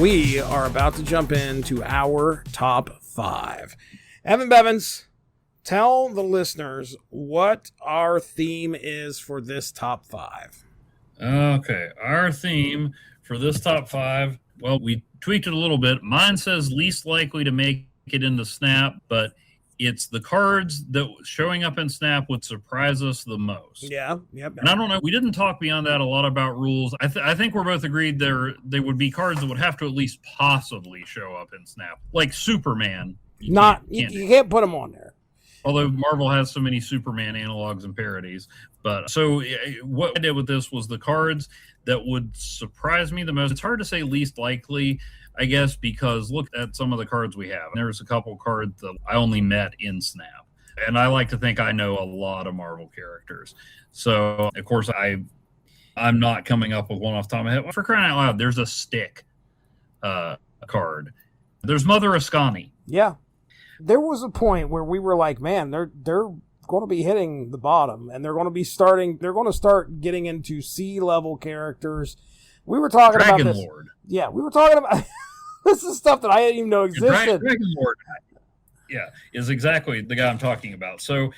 we are about to jump into our top 5. Evan Bevins, tell the listeners what our theme is for this top 5. Okay, our theme for this top 5, well, we tweaked it a little bit. Mine says least likely to make it into Snap, but it's the cards that showing up in Snap would surprise us the most. Yeah, yep. And I don't know, we didn't talk beyond that a lot about rules. I think we're both agreed they would be cards that would have to at least possibly show up in Snap. Like Superman. You can't put them on there. Although Marvel has so many Superman analogs and parodies. But so what I did with this was the cards that would surprise me the most. It's hard to say least likely, I guess, because look at some of the cards we have. There's a couple cards that I only met in Snap. And I like to think I know a lot of Marvel characters. So, of course, I'm not coming up with one off the top of my head. For crying out loud, there's a stick card. There's Mother Ascani. Yeah. There was a point where we were like, man, they're going to be hitting the bottom, and they're going to start getting into C-level characters. We were talking about this. Dragon Lord. Yeah, we were talking about this is stuff that I didn't even know existed. Dragon Lord, yeah, is exactly the guy I'm talking about. So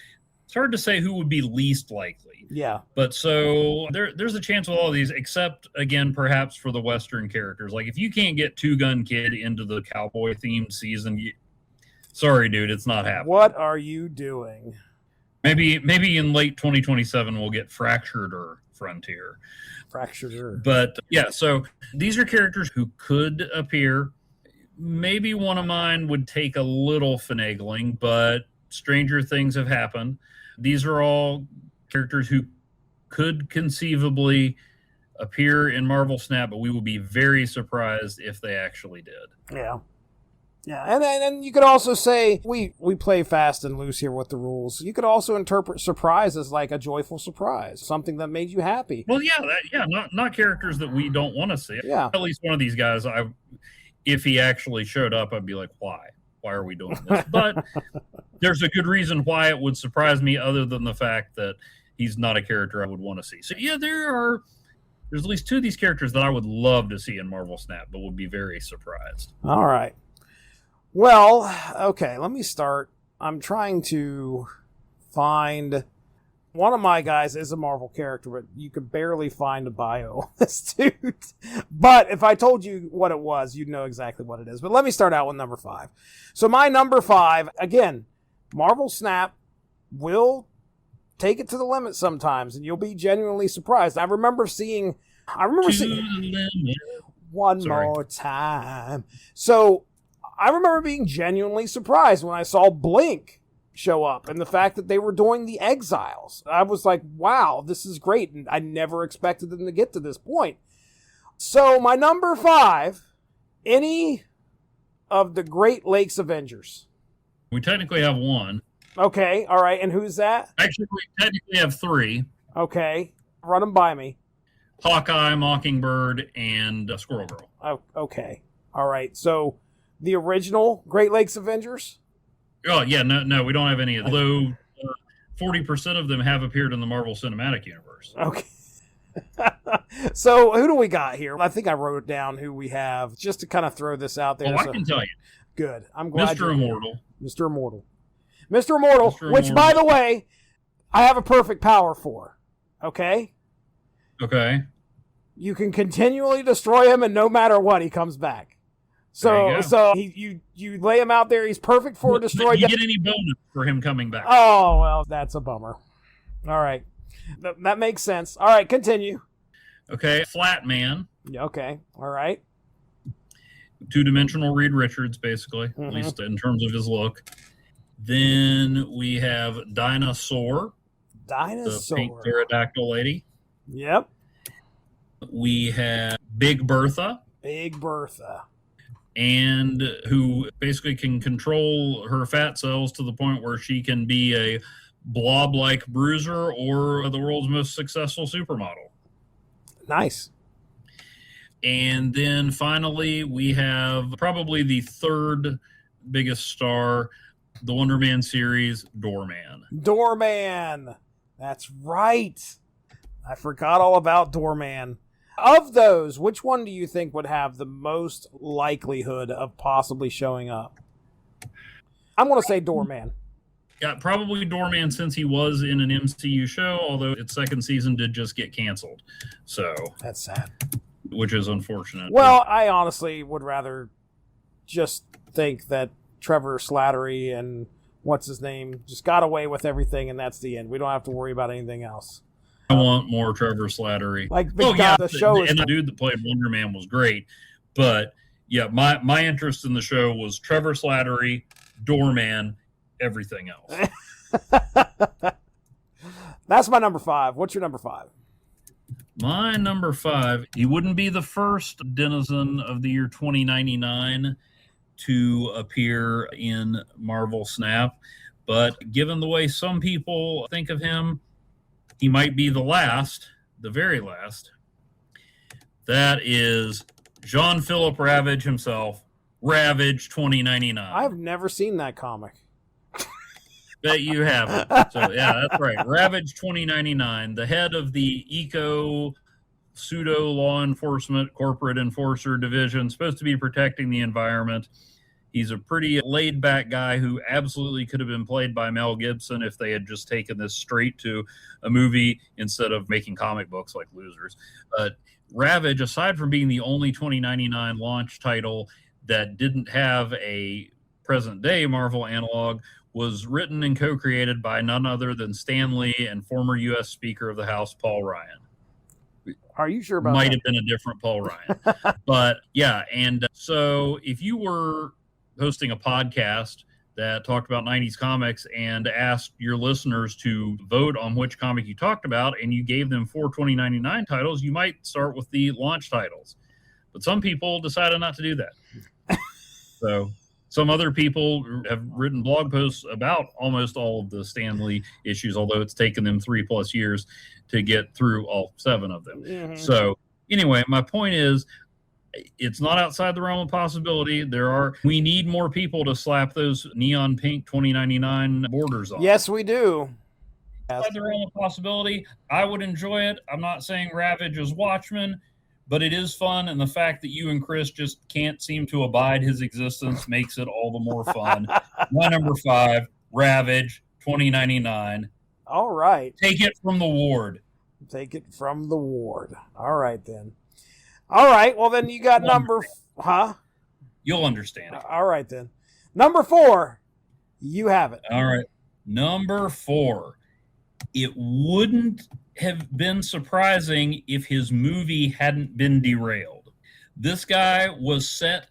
it's hard to say who would be least likely. Yeah. But so there's a chance with all of these, except, again, perhaps for the Western characters. Like, if you can't get Two Gun Kid into the cowboy-themed season, sorry, dude, it's not happening. What are you doing? Maybe in late 2027 we'll get Fractured or Frontier. But yeah, so these are characters who could appear. Maybe one of mine would take a little finagling, but stranger things have happened. These are all characters who could conceivably appear in Marvel Snap, but we would be very surprised if they actually did. Yeah. Yeah, and you could also say we play fast and loose here with the rules. You could also interpret surprise as like a joyful surprise, something that made you happy. Well, not characters that we don't want to see. Yeah, at least one of these guys, if he actually showed up, I'd be like, why are we doing this? But there's a good reason why it would surprise me, other than the fact that he's not a character I would want to see. So yeah, there's at least 2 of these characters that I would love to see in Marvel Snap, but would be very surprised. All right. Well, okay, let me start. I'm trying to find... One of my guys is a Marvel character, but you could barely find a bio on this dude. But if I told you what it was, you'd know exactly what it is. But let me start out with number 5. So my number 5, again, Marvel Snap will take it to the limit sometimes, and you'll be genuinely surprised. I remember seeing one more time. So I remember being genuinely surprised when I saw Blink show up and the fact that they were doing the Exiles. I was like, wow, this is great. And I never expected them to get to this point. So my number 5, any of the Great Lakes Avengers. We technically have 1. Okay. All right. And who's that? Actually, we technically have 3. Okay. Run them by me. Hawkeye, Mockingbird, and Squirrel Girl. Oh, okay. All right. So the original Great Lakes Avengers? Oh, yeah, no, we don't have any of them. Although 40% of them have appeared in the Marvel Cinematic Universe. Okay. So who do we got here? I think I wrote down who we have just to kind of throw this out there. Oh, I can tell you. Good. I'm glad. Mr. Immortal. Mr. Immortal, which, by the way, I have a perfect power for. Okay? Okay. You can continually destroy him, and no matter what, he comes back. So you lay him out there. He's perfect for a destroy. Do you get any bonus for him coming back? Oh, well, that's a bummer. All right. That makes sense. All right, continue. Okay, Flat Man. Okay, all right. 2-dimensional Reed Richards, basically, at least in terms of his look. Then we have Dinosaur. The pink pterodactyl lady. Yep. We have Big Bertha. And who basically can control her fat cells to the point where she can be a blob-like bruiser or the world's most successful supermodel. Nice. And then finally, we have probably the 3rd biggest star, the Wonder Man series, Doorman. That's right. I forgot all about Doorman. Of those, which one do you think would have the most likelihood of possibly showing up? I'm going to say Doorman. Yeah, probably Doorman, since he was in an MCU show, although its second season did just get canceled. So that's sad. Which is unfortunate. Well, I honestly would rather just think that Trevor Slattery and what's his name just got away with everything, and that's the end. We don't have to worry about anything else. I want more Trevor Slattery. Like the show is, and the dude that played Wonder Man was great, but yeah, my interest in the show was Trevor Slattery, Doorman, everything else. That's my number 5. What's your number 5? My number 5, he wouldn't be the first denizen of the year 2099 to appear in Marvel Snap, but given the way some people think of him, he might be the last, the very last. That is Jean-Philippe Ravage himself, Ravage 2099. I've never seen that comic. Bet you haven't. So, yeah, that's right. Ravage 2099, the head of the eco pseudo law enforcement corporate enforcer division, supposed to be protecting the environment. He's a pretty laid-back guy who absolutely could have been played by Mel Gibson if they had just taken this straight to a movie instead of making comic books like losers. But Ravage, aside from being the only 2099 launch title that didn't have a present-day Marvel analog, was written and co-created by none other than Stan Lee and former U.S. Speaker of the House, Paul Ryan. Are you sure about Might that? have been a different Paul Ryan. But, yeah, and so if you were hosting a podcast that talked about 90s comics and asked your listeners to vote on which comic you talked about, and you gave them 4 2099 titles, you might start with the launch titles. But some people decided not to do that. So some other people have written blog posts about almost all of the Stan Lee issues, although it's taken them 3+ years to get through all 7 of them. Mm-hmm. So anyway, my point is, it's not outside the realm of possibility. We need more people to slap those neon pink 2099 borders on. Yes, we do. Outside the realm of possibility, I would enjoy it. I'm not saying Ravage is Watchmen, but it is fun, and the fact that you and Chris just can't seem to abide his existence makes it all the more fun. My number 5, Ravage 2099. All right. Take it from the ward. Take it from the ward. All right, then. All right, well, then you got You'll understand it. All right, then. Number 4, you have it. All right. Number 4. It wouldn't have been surprising if his movie hadn't been derailed. This guy was set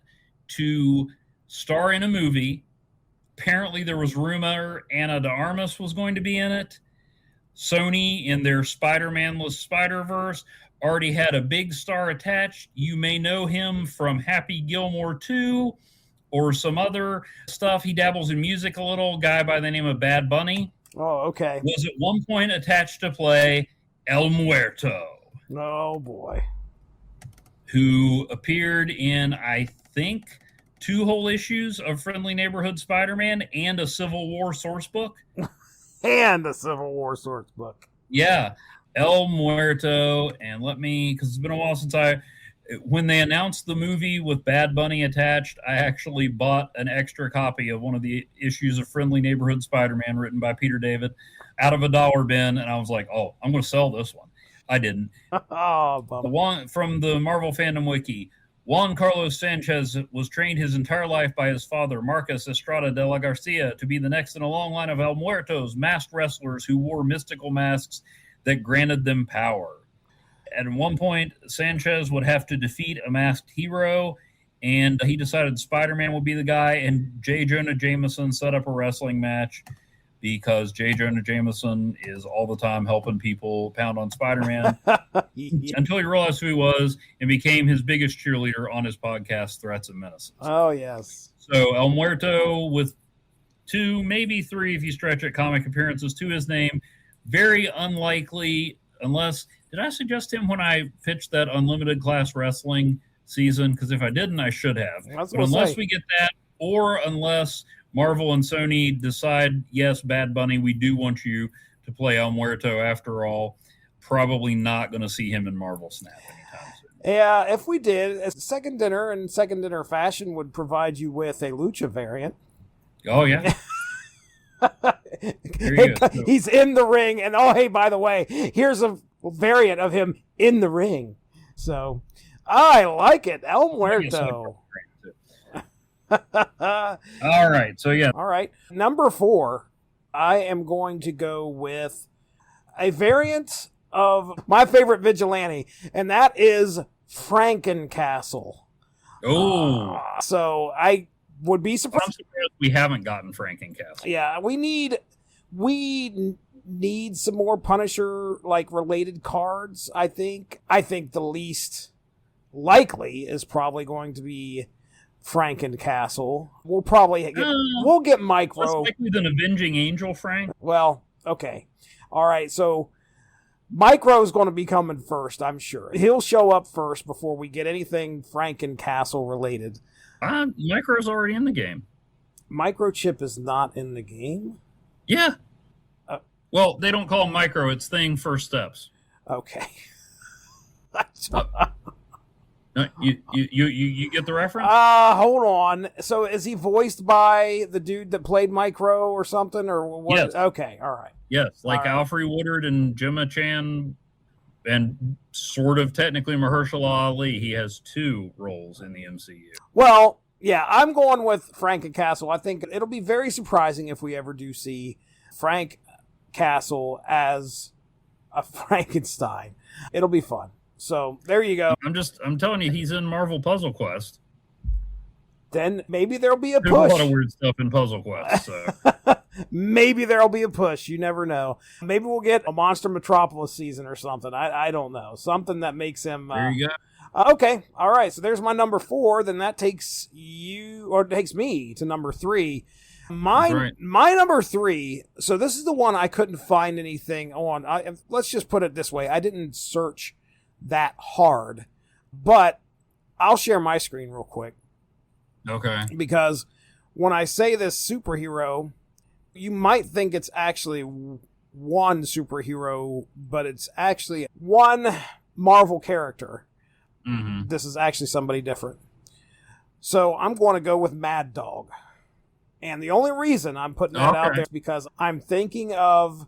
to star in a movie. Apparently, there was rumor Ana de Armas was going to be in it. Sony, in their Spider-Man-less Spider-Verse, already had a big star attached. You may know him from Happy Gilmore 2 or some other stuff. He dabbles in music a little. Guy by the name of Bad Bunny. Oh, okay. Was at one point attached to play El Muerto. Oh, boy. Who appeared in, I think, 2 whole issues of Friendly Neighborhood Spider-Man and a Civil War source book. And a Civil War source book. Yeah. El Muerto, and because it's been a while since when they announced the movie with Bad Bunny attached, I actually bought an extra copy of one of the issues of Friendly Neighborhood Spider-Man written by Peter David out of a dollar bin, and I was like, oh, I'm going to sell this one. I didn't. From the Marvel Fandom Wiki, Juan Carlos Sanchez was trained his entire life by his father, Marcus Estrada de la Garcia, to be the next in a long line of El Muertos, masked wrestlers who wore mystical masks that granted them power. At one point, Sanchez would have to defeat a masked hero, and he decided Spider-Man would be the guy, and J. Jonah Jameson set up a wrestling match because J. Jonah Jameson is all the time helping people pound on Spider-Man until he realized who he was and became his biggest cheerleader on his podcast, Threats and Menaces. Oh, yes. So El Muerto with 2, maybe 3 if you stretch it, comic appearances to his name. Very unlikely, did I suggest him when I pitched that Unlimited Class Wrestling season? Because if I didn't, I should have. But unless we get that, or unless Marvel and Sony decide, yes, Bad Bunny, we do want you to play El Muerto after all, probably not going to see him in Marvel Snap anytime Yeah, if we did, a second dinner in second dinner fashion would provide you with a lucha variant. Oh yeah. There you go. He's in the ring, and oh, hey, by the way, here's a variant of him in the ring. So, I like it. El Muerto. All right. So, yeah. All right. Number 4, I am going to go with a variant of my favorite vigilante, and that is Frankencastle. Oh. So, I would be surprised. I'm surprised we haven't gotten Frankencastle. Yeah, we need some more Punisher like related cards. I think the least likely is probably going to be Frankencastle. We'll probably get Micro. Less likely than Avenging Angel Frank. Well, okay, all right. So Micro is going to be coming first. I'm sure he'll show up first before we get anything Frankencastle related. Micro's already in the game. Microchip is not in the game. Yeah. Well, they don't call him Micro. It's Thing First Steps. Okay. No, you get the reference? Hold on. So is he voiced by the dude that played Micro or something, or what? Yes. Okay. All right. Yes, like All right. Alfre Woodard and Gemma Chan, and sort of technically Mahershala Ali. He has 2 roles in the MCU. Well, yeah, I'm going with Frankencastle. I think it'll be very surprising if we ever do see Frank Castle as a Frankenstein. It'll be fun. So there you go. I'm telling you, he's in Marvel Puzzle Quest. Then maybe there'll be a There's push. a lot of weird stuff in Puzzle Quest. So. Maybe there'll be a push. You never know. Maybe we'll get a Monster Metropolis season or something. I don't know. Something that makes him... There you go. Okay. All right. So there's my number 4. Then that takes me to number 3. My number 3. So this is the one I couldn't find anything on. Let's just put it this way. I didn't search that hard, but I'll share my screen real quick. Okay. Because when I say this superhero, you might think it's actually one superhero, but it's actually one Marvel character. Mm-hmm. This is actually somebody different. So I'm going to go with Mad Dog. And the only reason I'm putting that out there is because I'm thinking of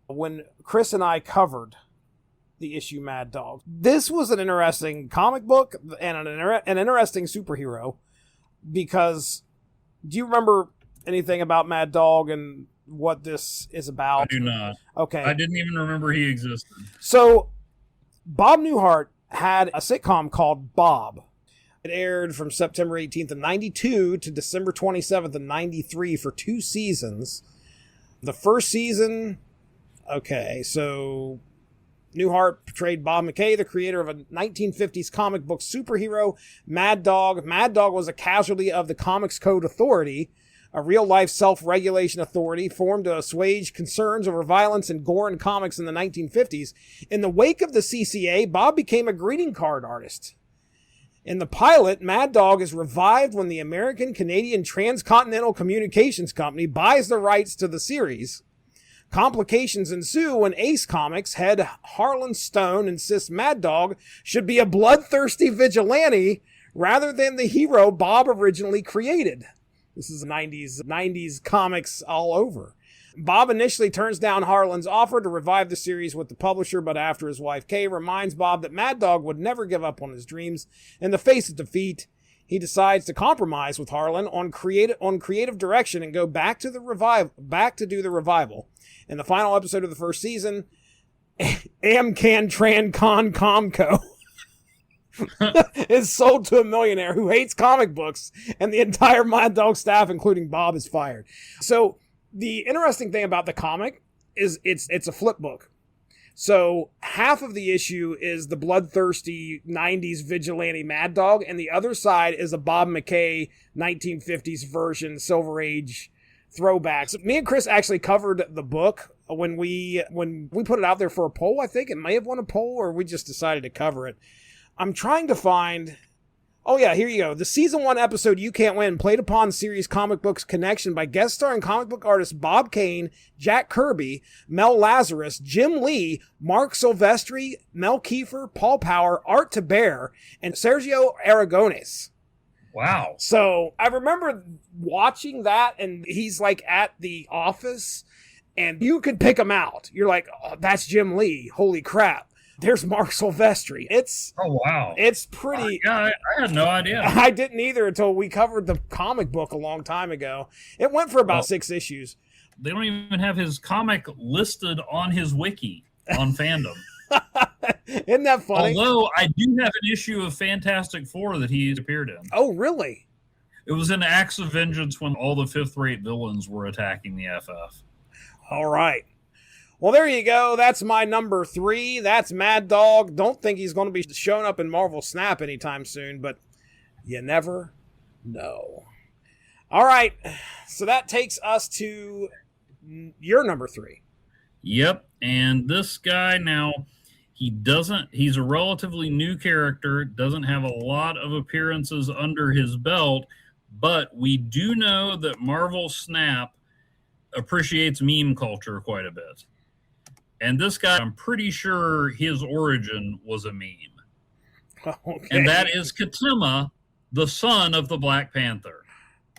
when Chris and I covered the issue Mad Dog. This was an interesting comic book and an interesting superhero, because do you remember anything about Mad Dog and what this is about? I do not. Okay. I didn't even remember he existed. So Bob Newhart had a sitcom called Bob. It aired from September 18th of 92 to December 27th of 93 for 2 seasons. The first season, so Newhart portrayed Bob McKay, the creator of a 1950s comic book superhero, Mad Dog. Mad Dog was a casualty of the Comics Code Authority, a real-life self-regulation authority formed to assuage concerns over violence and gore in comics in the 1950s. In the wake of the CCA, Bob became a greeting card artist. In the pilot, Mad Dog is revived when the American-Canadian Transcontinental Communications Company buys the rights to the series. Complications ensue when Ace Comics head Harlan Stone insists Mad Dog should be a bloodthirsty vigilante rather than the hero Bob originally created. This is 90s comics all over. Bob initially turns down Harlan's offer to revive the series with the publisher, but after his wife Kay reminds Bob that Mad Dog would never give up on his dreams, in the face of defeat, he decides to compromise with Harlan on creative direction and go back to do the revival. In the final episode of the first season, Amcan Trancon Comco is sold to a millionaire who hates comic books, and the entire Mad Dog staff, including Bob, is fired. So the interesting thing about the comic is it's a flip book. So half of the issue is the bloodthirsty 90s vigilante Mad Dog, and the other side is a Bob McKay 1950s version Silver Age throwback. So me and Chris actually covered the book when we put it out there for a poll. I think it may have won a poll, or we just decided to cover it. I'm trying to find Oh, yeah, here you go. The season 1 episode You Can't Win played upon series Comic Books Connection by guest starring comic book artists Bob Kane, Jack Kirby, Mel Lazarus, Jim Lee, Mark Silvestri, Mel Kiefer, Paul Power, Art to Bear, and Sergio Aragones. Wow. So I remember watching that, and he's like at the office, and you could pick him out. You're like, oh, that's Jim Lee. Holy crap. There's Mark Silvestri. Oh, wow. It's pretty. Yeah, I had no idea. I didn't either until we covered the comic book a long time ago. It went for about 6 issues. They don't even have his comic listed on his wiki on Fandom. Isn't that funny? Although I do have an issue of Fantastic Four that he appeared in. Oh, really? It was in Acts of Vengeance when all the fifth-rate villains were attacking the FF. All right. Well, there you go. That's my number 3. That's Mad Dog. Don't think he's going to be showing up in Marvel Snap anytime soon, but you never know. All right. So that takes us to your number 3. Yep. And this guy now, he's a relatively new character, doesn't have a lot of appearances under his belt, but we do know that Marvel Snap appreciates meme culture quite a bit. And this guy, I'm pretty sure his origin was a meme. Okay. And that is Katema, the son of the Black Panther.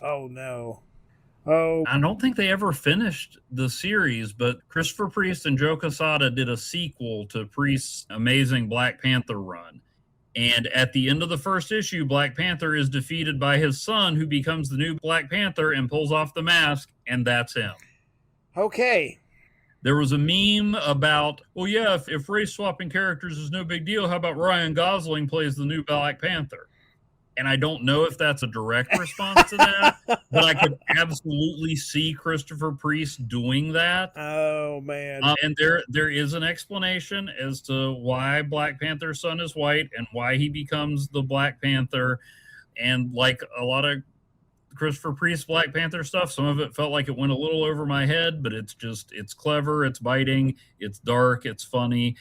Oh, no. Oh. I don't think they ever finished the series, but Christopher Priest and Joe Quesada did a sequel to Priest's amazing Black Panther run. And at the end of the first issue, Black Panther is defeated by his son, who becomes the new Black Panther and pulls off the mask, and that's him. Okay. There was a meme about, well, yeah, if race swapping characters is no big deal, how about Ryan Gosling plays the new Black Panther? And I don't know if that's a direct response to that, but I could absolutely see Christopher Priest doing that. Oh, man. And there is an explanation as to why Black Panther's son is white and why he becomes the Black Panther. And like a lot of Christopher Priest Black Panther stuff, some of it felt like it went a little over my head, but it's clever, it's biting, it's dark, it's funny.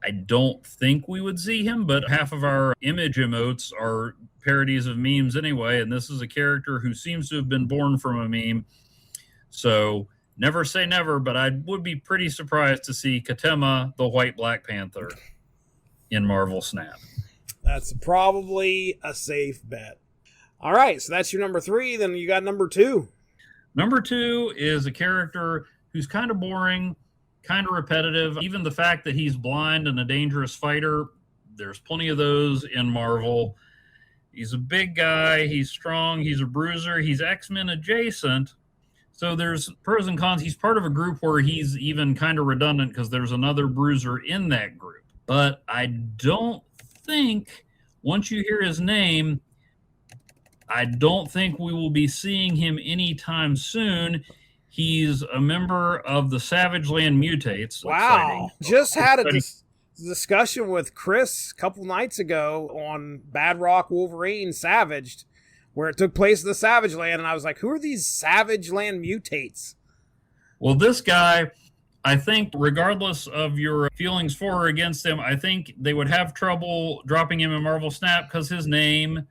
I don't think we would see him, but half of our image emotes are parodies of memes anyway, and this is a character who seems to have been born from a meme. So never say never, but I would be pretty surprised to see Katema, the white Black Panther, in Marvel Snap. That's probably a safe bet. All right, so that's your number 3. Then you got number 2. Number 2 is a character who's kind of boring, kind of repetitive. Even the fact that he's blind and a dangerous fighter, there's plenty of those in Marvel. He's a big guy. He's strong. He's a bruiser. He's X-Men adjacent. So there's pros and cons. He's part of a group where he's even kind of redundant because there's another bruiser in that group. But I don't think, once you hear his name, I don't think we will be seeing him anytime soon. He's a member of the Savage Land Mutates. Wow. Just had a discussion with Chris a couple nights ago on Bad Rock Wolverine Savaged, where it took place in the Savage Land, and I was like, who are these Savage Land Mutates? Well, this guy, I think, regardless of your feelings for or against him, I think they would have trouble dropping him in Marvel Snap because his name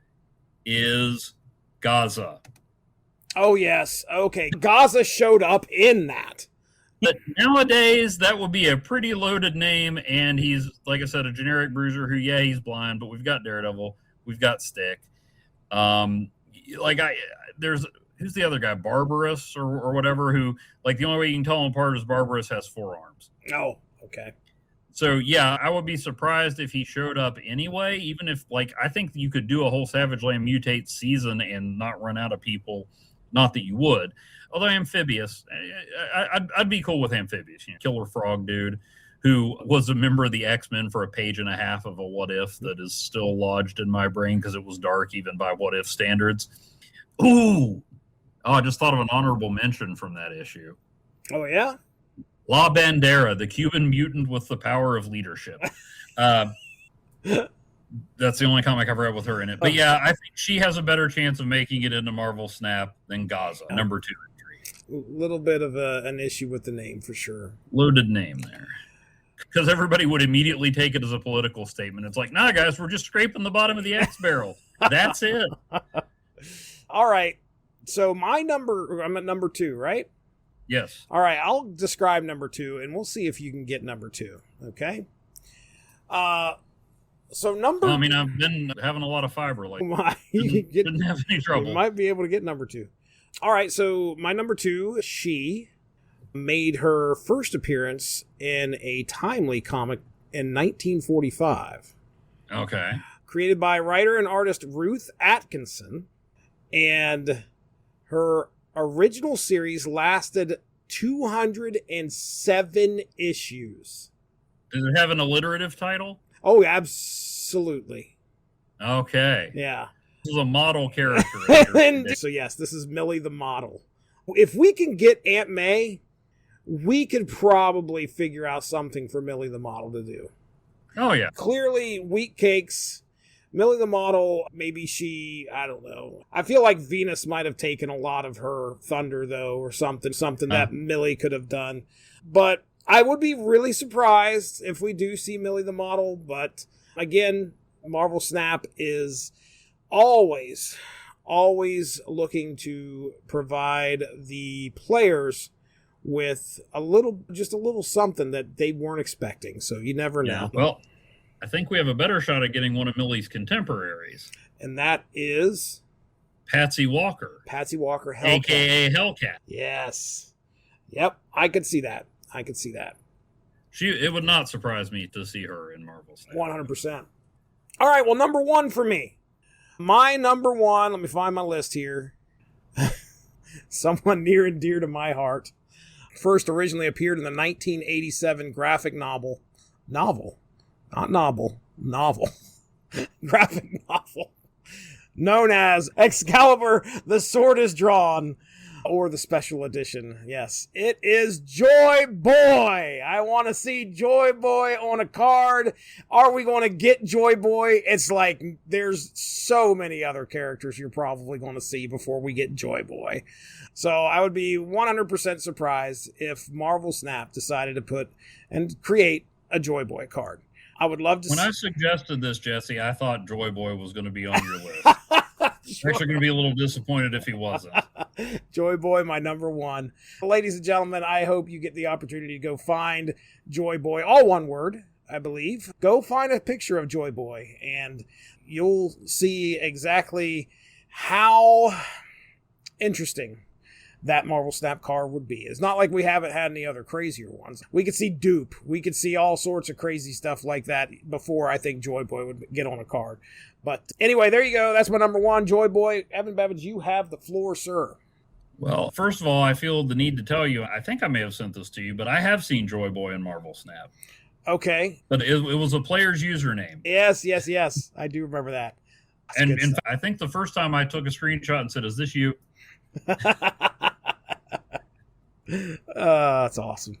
is Gaza. Oh, yes. Okay. Gaza showed up in that. But nowadays, that would be a pretty loaded name, and he's, like I said, a generic bruiser who, yeah, he's blind, but we've got Daredevil, we've got Stick. Who's the other guy? Barbarous or whatever, who, like, the only way you can tell him apart is Barbarous has 4 arms. Oh, okay. So, yeah, I would be surprised if he showed up anyway, even if, like, I think you could do a whole Savage Land Mutate season and not run out of people. Not that you would. Although Amphibious, I'd be cool with Amphibious. You know, Killer Frog dude who was a member of the X-Men for a page and a half of a What If that is still lodged in my brain because it was dark even by What If standards. Ooh! Oh, I just thought of an honorable mention from that issue. Oh, yeah? La Bandera, the Cuban mutant with the power of leadership. That's the only comic I've read with her in it. But yeah, I think she has a better chance of making it into Marvel Snap than Gaza, number 2 and 3. A little bit of an issue with the name, for sure. Loaded name there. because everybody would immediately take it as a political statement. It's like, nah, guys, we're just scraping the bottom of the X barrel. That's it. All right. So I'm at number 2, right? Yes. All right. I'll describe number 2, and we'll see if you can get number 2. Okay. So number. Well, I mean, I've been having a lot of fiber lately. Didn't have any trouble. You might be able to get number 2. All right. So my number 2, she made her first appearance in a timely comic in 1945. Okay. Created by writer and artist Ruth Atkinson, and her original series lasted 207 issues. Does it have an alliterative title? Oh, absolutely. Okay. Yeah. This is a model character. So yes, this is Millie the model. If we can get Aunt May, we could probably figure out something for Millie the model to do. Oh, yeah. Clearly, wheat cakes. Millie the model, maybe I don't know. I feel like Venus might have taken a lot of her thunder, though, or something that Millie could have done. But I would be really surprised if we do see Millie the model. But again, Marvel Snap is always looking to provide the players with just a little something that they weren't expecting. So you never know. Well, I think we have a better shot at getting one of Millie's contemporaries. And that is Patsy Walker. Patsy Walker, Hellcat. AKA Hellcat. Yes. Yep, I could see that. It would not surprise me to see her in Marvel Snap. 100%. All right, well, number 1 for me. My number 1, let me find my list here. Someone near and dear to my heart. First originally appeared in the 1987 graphic novel. Graphic novel. Known as Excalibur, The Sword is Drawn, or the special edition. Yes, it is Joy Boy. I want to see Joy Boy on a card. Are we going to get Joy Boy? It's like there's so many other characters you're probably going to see before we get Joy Boy. So I would be 100% surprised if Marvel Snap decided to put and create a Joy Boy card. I would love to When I suggested this, Jesse, I thought Joy Boy was going to be on your list. Actually going to be a little disappointed if he wasn't. Joy Boy, my number 1. Ladies and gentlemen, I hope you get the opportunity to go find Joy Boy, all one word, I believe. Go find a picture of Joy Boy, and you'll see exactly how interesting that Marvel Snap card would be. It's not like we haven't had any other crazier ones. We could see Dupe. We could see all sorts of crazy stuff like that before I think Joy Boy would get on a card. But anyway, there you go. That's my number 1, Joy Boy. Evan Bevins, you have the floor, sir. Well, first of all, I feel the need to tell you, I think I may have sent this to you, but I have seen Joy Boy in Marvel Snap. Okay. But it was a player's username. Yes. I do remember that. And in fact, I think the first time I took a screenshot and said, "Is this you?" That's awesome.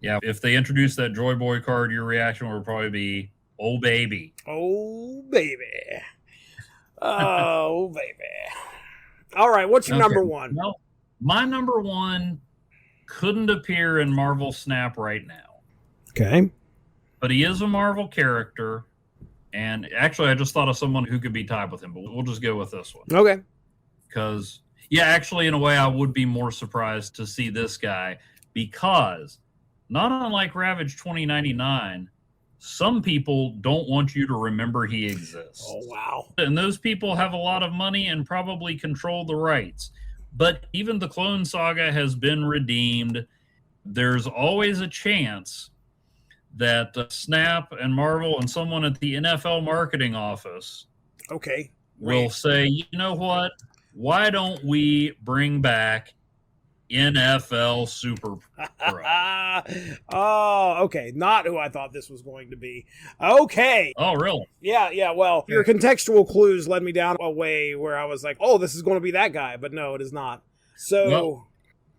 Yeah, if they introduce that Joy Boy card, your reaction would probably be, "Oh baby, oh baby, oh baby." All right, what's your number 1? Well, my number 1 couldn't appear in Marvel Snap right now. Okay, but he is a Marvel character, and actually, I just thought of someone who could be tied with him. But we'll just go with this one. Okay, because. Yeah, actually, in a way, I would be more surprised to see this guy because, not unlike Ravage 2099, some people don't want you to remember he exists. Oh, wow. And those people have a lot of money and probably control the rights. But even the Clone Saga has been redeemed. There's always a chance that Snap and Marvel and someone at the NFL marketing office will say, you know what? Why don't we bring back NFL Super Pro? Oh, okay. Not who I thought this was going to be. Okay. Oh, really? Yeah. Well, your contextual clues led me down a way where I was like, oh, this is going to be that guy. But no, it is not. So... Well,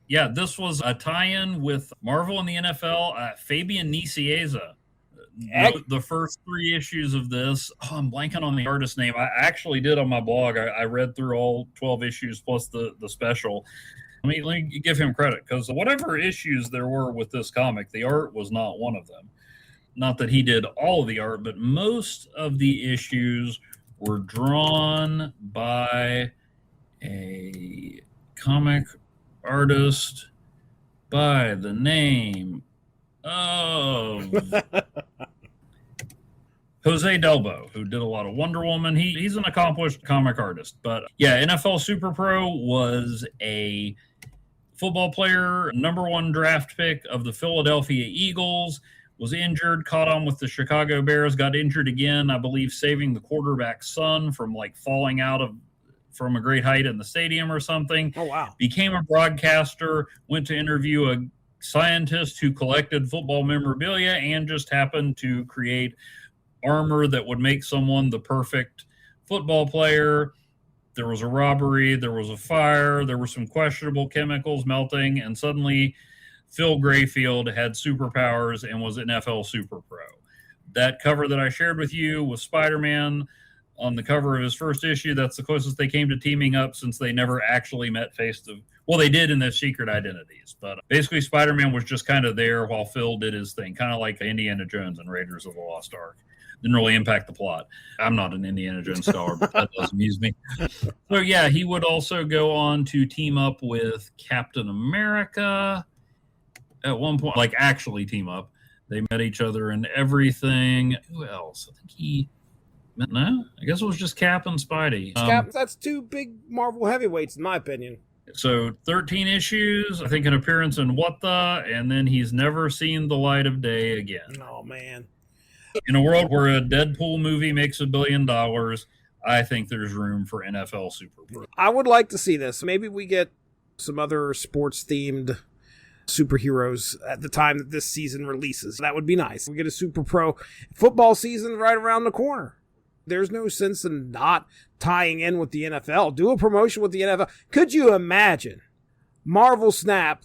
yeah, this was a tie-in with Marvel and the NFL. Fabian Nicieza. The first 3 issues of this, I'm blanking on the artist's name. I actually did on my blog. I read through all 12 issues plus the special. Let me give him credit because whatever issues there were with this comic, the art was not one of them. not that he did all of the art, but most of the issues were drawn by a comic artist by the name of Jose Delbo, who did a lot of Wonder Woman. He's an accomplished comic artist. But yeah, NFL Super Pro was a football player, number 1 draft pick of the Philadelphia Eagles, was injured, caught on with the Chicago Bears, got injured again, I believe saving the quarterback's son from like falling out from a great height in the stadium or something. Oh, wow. Became a broadcaster, went to interview a scientist who collected football memorabilia and just happened to create armor that would make someone the perfect football player. There was a robbery, there was a fire, there were some questionable chemicals melting, and suddenly Phil Grayfield had superpowers and was NFL Super Pro. That cover that I shared with you was Spider-Man on the cover of his first issue. That's the closest they came to teaming up since they never actually met face to... Well, they did in their secret identities, but basically Spider-Man was just kind of there while Phil did his thing, kind of like Indiana Jones and Raiders of the Lost Ark. Didn't really impact the plot. I'm not an Indiana Jones scholar, but that does amuse me. So yeah, he would also go on to team up with Captain America at one point, like actually team up. They met each other and everything. Who else? I think no, I guess it was just Cap and Spidey. That's 2 big Marvel heavyweights, in my opinion. So 13 issues, I think an appearance in What The, and then he's never seen the light of day again. Oh, man. In a world where a Deadpool movie makes $1 billion, I think there's room for NFL Super Pro. I would like to see this. Maybe we get some other sports-themed superheroes at the time that this season releases. That would be nice. We get a Super Pro football season right around the corner. There's no sense in not tying in with the NFL. Do a promotion with the NFL. Could you imagine? Marvel Snap,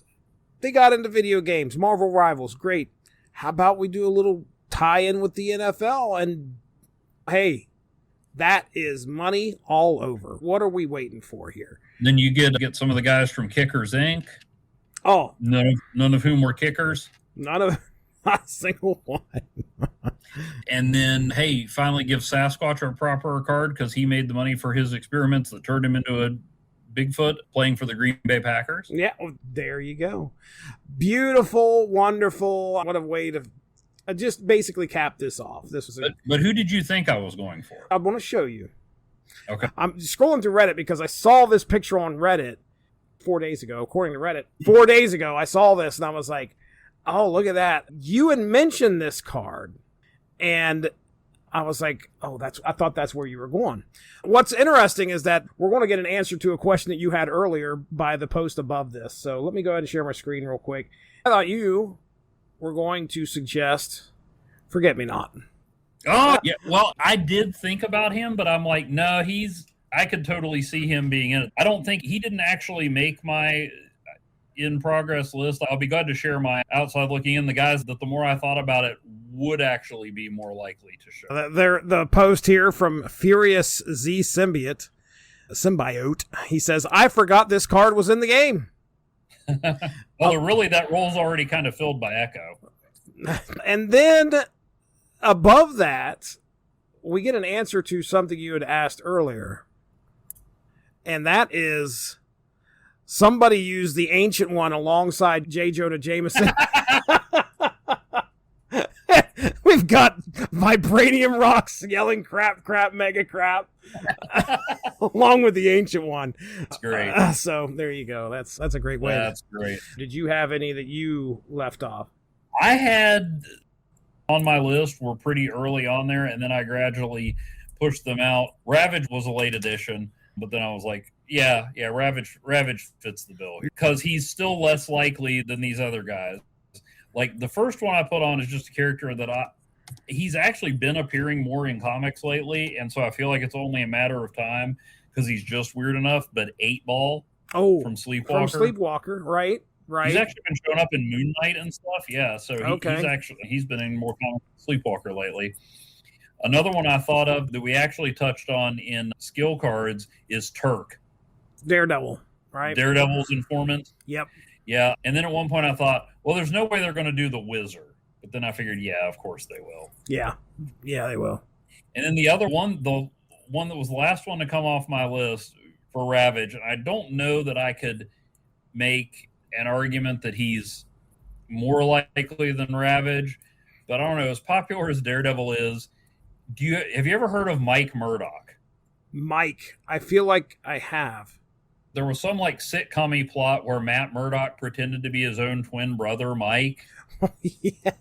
they got into video games. Marvel Rivals, great. How about we do a little tie-in with the NFL? And hey, that is money all over. What are we waiting for here? Then you get some of the guys from Kickers Inc. Oh, none of whom were kickers. Not a single one. And then, hey, finally give Sasquatch a proper card because he made the money for his experiments that turned him into a Bigfoot playing for the Green Bay Packers. Yeah, well, there you go. Beautiful, wonderful. What a way to just basically cap this off. This was but who did you think I was going for? I want to show you. Okay. I'm scrolling through Reddit because I saw this picture on Reddit 4 days ago. According to Reddit, 4 days ago, I saw this and I was like, oh, look at that. You had mentioned this card. And I was like, oh, I thought that's where you were going. What's interesting is that we're going to get an answer to a question that you had earlier by the post above this. So let me go ahead and share my screen real quick. I thought you were going to suggest Forget Me Not. Oh, yeah. Well, I did think about him, but I'm like, no, I could totally see him being in it. I don't think he didn't actually make my in progress list. I'll be glad to share my outside looking in, the guys that the more I thought about it would actually be more likely to show. The post here from Furious Z Symbiote. He says, I forgot this card was in the game. Well, really, that role's already kind of filled by Echo. And then above that, we get an answer to something you had asked earlier. And that is, somebody used the Ancient One alongside J. Jonah Jameson. We've got Vibranium Rocks yelling crap, mega crap, along with the Ancient One. That's great. So there you go. That's a great way. That's great. Did you have any that you left off? I had on my list were pretty early on there, and then I gradually pushed them out. Ravage was a late addition, but then I was like, yeah, Ravage fits the bill because he's still less likely than these other guys. Like the first one I put on is just a character that he's actually been appearing more in comics lately, and so I feel like it's only a matter of time because he's just weird enough. But 8-Ball from Sleepwalker, right? He's actually been showing up in Moon Knight and stuff. Yeah, so he's been in more comics than Sleepwalker lately. Another one I thought of that we actually touched on in skill cards is Turk. Daredevil, right? Daredevil's informant. Yep. Yeah, and then at one point I thought, well, there's no way they're going to do the Wizard But then I figured, yeah, of course they will. Yeah, they will. And then the other one, the one that was the last one to come off my list for Ravage, I don't know that I could make an argument that he's more likely than Ravage, but I don't know. As popular as Daredevil is, have you ever heard of Mike Murdock? Mike, I feel like I have. There was some like sitcom-y plot where Matt Murdock pretended to be his own twin brother, Mike. Yeah.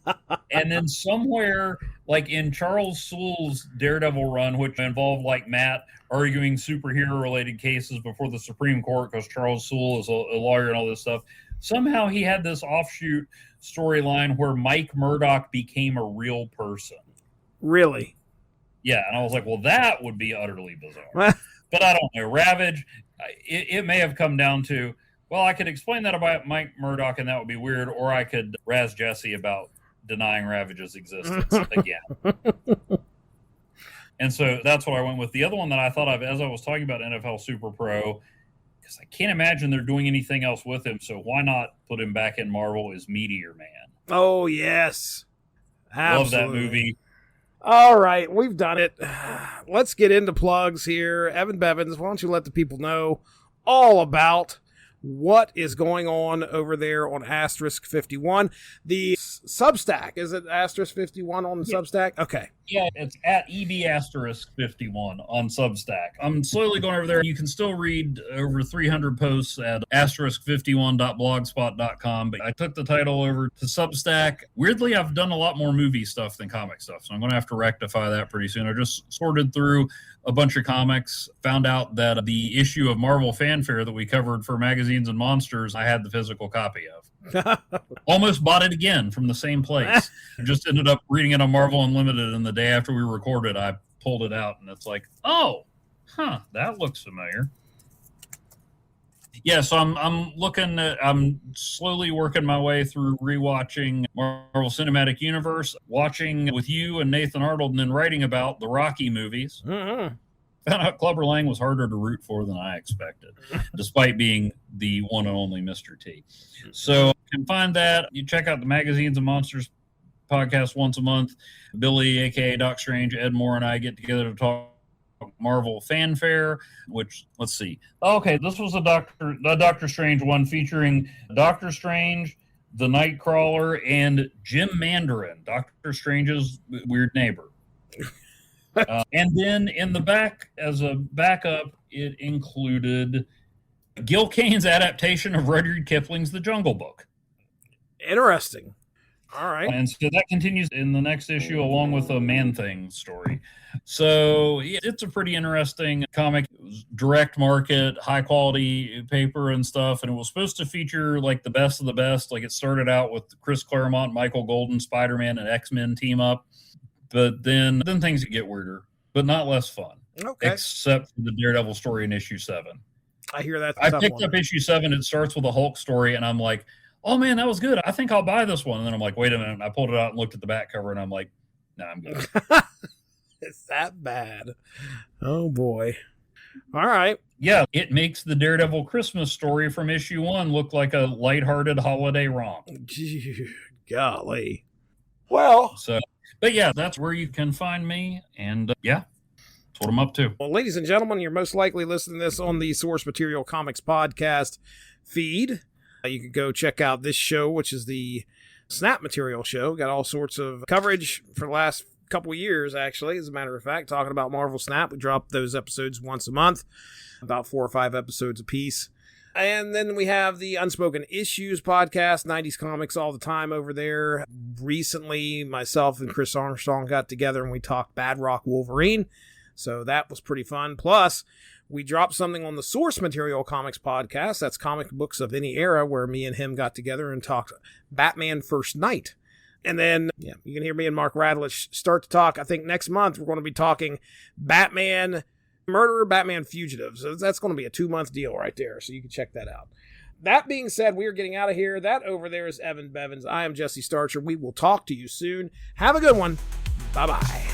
And then somewhere, like in Charles Soule's Daredevil run, which involved like Matt arguing superhero-related cases before the Supreme Court because Charles Soule is a lawyer and all this stuff, somehow he had this offshoot storyline where Mike Murdock became a real person. Really? Yeah, and I was like, well, that would be utterly bizarre. But I don't know. Ravage, it may have come down to, well, I could explain that about Mike Murdock, and that would be weird, or I could razz Jesse about denying Ravage's existence again. And so that's what I went with. The other one that I thought of as I was talking about NFL Super Pro, because I can't imagine they're doing anything else with him, so why not put him back in Marvel, is Meteor Man. Oh, yes. Absolutely. Love that movie. All right, we've done it. Let's get into plugs here. Evan Bevins, why don't you let the people know all about what is going on over there on Asterisk 51. The Substack, is it Asterisk 51 on the Substack? Okay. Yeah, it's at EB*51 on Substack. I'm slowly going over there. You can still read over 300 posts at asterisk51.blogspot.com, but I took the title over to Substack. Weirdly, I've done a lot more movie stuff than comic stuff, so I'm going to have to rectify that pretty soon. I just sorted through a bunch of comics, found out that the issue of Marvel Fanfare that we covered for Magazines and Monsters, I had the physical copy of. Almost bought it again from the same place. I just ended up reading it on Marvel Unlimited, and the day after we recorded, I pulled it out, and it's like, oh, that looks familiar. Yeah, so I'm slowly working my way through rewatching Marvel Cinematic Universe, watching with you and Nathan Arnold, and then writing about the Rocky movies. Mm-hmm. Found out Clubber Lang was harder to root for than I expected, despite being the one and only Mr. T. So you can find that. You check out the Magazines and Monsters podcast once a month. Billy, a.k.a. Doc Strange, Ed Moore, and I get together to talk Marvel Fanfare, which, let's see. Okay, this was a Doctor Strange one featuring Doctor Strange, the Nightcrawler, and Jim Mandarin, Doctor Strange's weird neighbor. And then in the back, as a backup, it included Gil Kane's adaptation of Rudyard Kipling's The Jungle Book. Interesting. All right. And so that continues in the next issue along with a Man-Thing story. So yeah, it's a pretty interesting comic. It was direct market, high quality paper and stuff. And it was supposed to feature like the best of the best. Like it started out with Chris Claremont, Michael Golden, Spider-Man, and X-Men team up. But then things get weirder, but not less fun. Okay. Except for the Daredevil story in issue 7. I hear that. I picked up issue 7. It starts with a Hulk story, and I'm like, oh man, that was good. I think I'll buy this one. And then I'm like, wait a minute. And I pulled it out and looked at the back cover, and I'm like, no, I'm good. It's that bad. Oh boy. All right. Yeah, it makes the Daredevil Christmas story from issue 1 look like a lighthearted holiday romp. Golly. Well, but yeah, that's where you can find me. And yeah, that's what I'm up to. Well, ladies and gentlemen, you're most likely listening to this on the Source Material Comics podcast feed. You can go check out this show, which is the Snap Material Show. Got all sorts of coverage for the last couple of years, actually, as a matter of fact, talking about Marvel Snap. We drop those episodes once a month, about 4 or 5 episodes a piece. And then we have the Unspoken Issues podcast, 90s comics all the time over there. Recently, myself and Chris Armstrong got together and we talked Bad Rock Wolverine. So that was pretty fun. Plus, we dropped something on the Source Material Comics podcast. That's comic books of any era, where me and him got together and talked Batman First Night. And then, yeah, you can hear me and Mark Radlich start to talk. I think next month we're going to be talking Batman Murderer, Batman Fugitive. So that's going to be a 2-month deal right there. So you can check that out. That being said, we are getting out of here. That over there is Evan Bevins. I am Jesse Starcher. We will talk to you soon. Have a good one. Bye-bye.